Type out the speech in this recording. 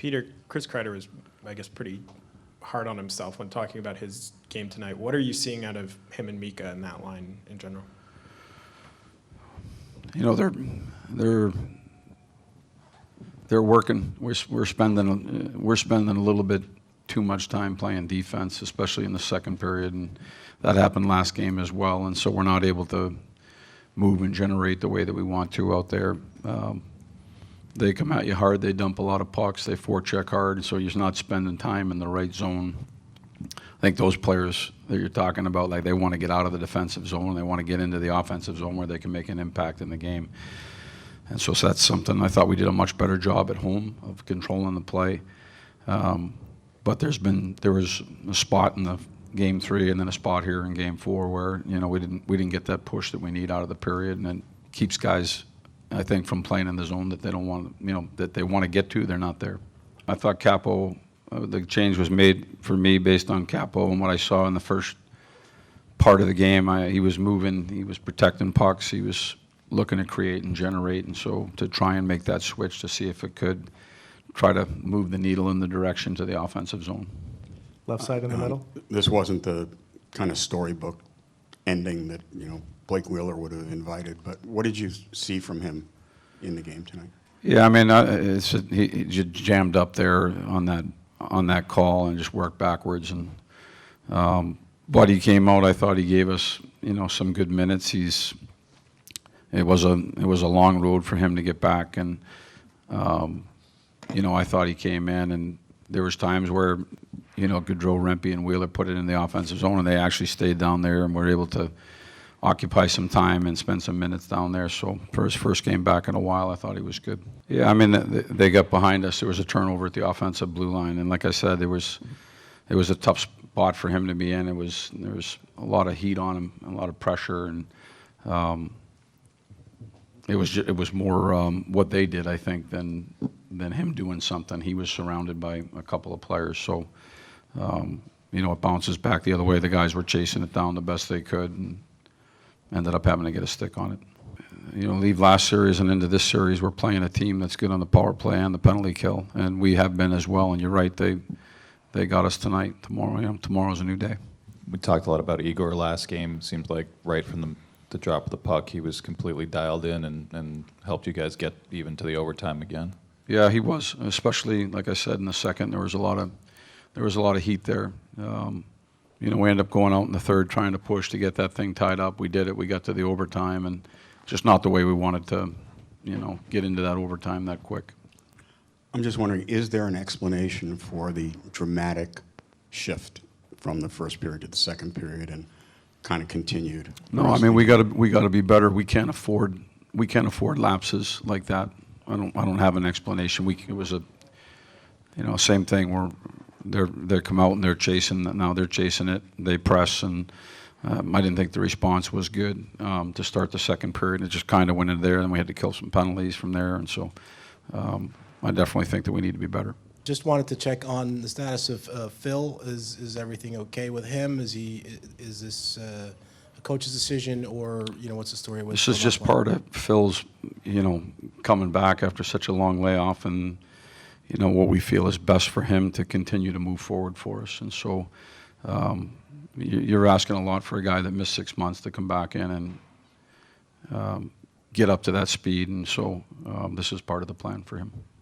Peter, Chris Kreider was, I guess, pretty hard on himself when talking about his game tonight. What are you seeing out of him and Mika in that line in general? You know, they're working. We're spending a little bit too much time playing defense, especially in the second period, and that happened last game as well. And so we're not able to move and generate the way that we want to out there. They come at you hard. They dump a lot of pucks. They forecheck hard, and so you're not spending time in the right zone. I think those players that you're talking about, like, they want to get out of the defensive zone. They want to get into the offensive zone where they can make an impact in the game. And so that's something I thought we did a much better job at home of controlling the play. But there was a spot in the game 3 and then a spot here in game 4 where, you know, we didn't get that push that we need out of the period, and it keeps guys, I think, from playing in the zone that they don't want, you know, that they want to get to. They're not there. I thought Capo, the change was made for me based on Capo and what I saw in the first part of the game. He was moving, he was protecting pucks, he was looking to create and generate, and so to try and make that switch to see if it could try to move the needle in the direction to the offensive zone. Left side in the middle? This wasn't the kind of storybook ending that, you know, Blake Wheeler would have invited, but what did you see from him in the game tonight? Yeah, I mean, he just jammed up there on that call and just worked backwards, and but he came out. I thought he gave us, you know, some good minutes. It was a long road for him to get back, and you know, I thought he came in, and there was times where, you know, Gaudreau, Rempe, and Wheeler put it in the offensive zone, and they actually stayed down there and were able to occupy some time and spend some minutes down there. So for his first game back in a while, I thought he was good. Yeah, I mean, they got behind us. There was a turnover at the offensive blue line, and like I said, it was a tough spot for him to be in. There was a lot of heat on him, a lot of pressure, and it was more what they did, I think, than him doing something. He was surrounded by a couple of players, so you know, it bounces back the other way. The guys were chasing it down the best they could, and ended up having to get a stick on it. You know, leave last series and into this series, we're playing a team that's good on the power play and the penalty kill, and we have been as well. And you're right, they got us tonight. Tomorrow, you know, tomorrow's a new day. We talked a lot about Igor last game. It seemed like right from the drop of the puck, he was completely dialed in and helped you guys get even to the overtime again. Yeah, he was, especially, like I said, in the second. There was a lot of heat there. You know, we ended up going out in the third trying to push to get that thing tied up. We did it. We got to the overtime, and just not the way we wanted to, you know, get into that overtime that quick. I'm just wondering, is there an explanation for the dramatic shift from the first period to the second period and kind of continued? No, I mean, we got to be better. We can't afford lapses like that. I don't have an explanation. It was a, you know, same thing where they come out and they're chasing. Now they're chasing it. They press, and I didn't think the response was good to start the second period. It just kind of went in there, and we had to kill some penalties from there. And so I definitely think that we need to be better. Just wanted to check on the status of Phil. Is everything okay with him? Is this a coach's decision, or, you know, what's the story with? This is just part of Phil's, you know, coming back after such a long layoff, and, you know, what we feel is best for him to continue to move forward for us. And so you're asking a lot for a guy that missed 6 months to come back in and get up to that speed. And so this is part of the plan for him.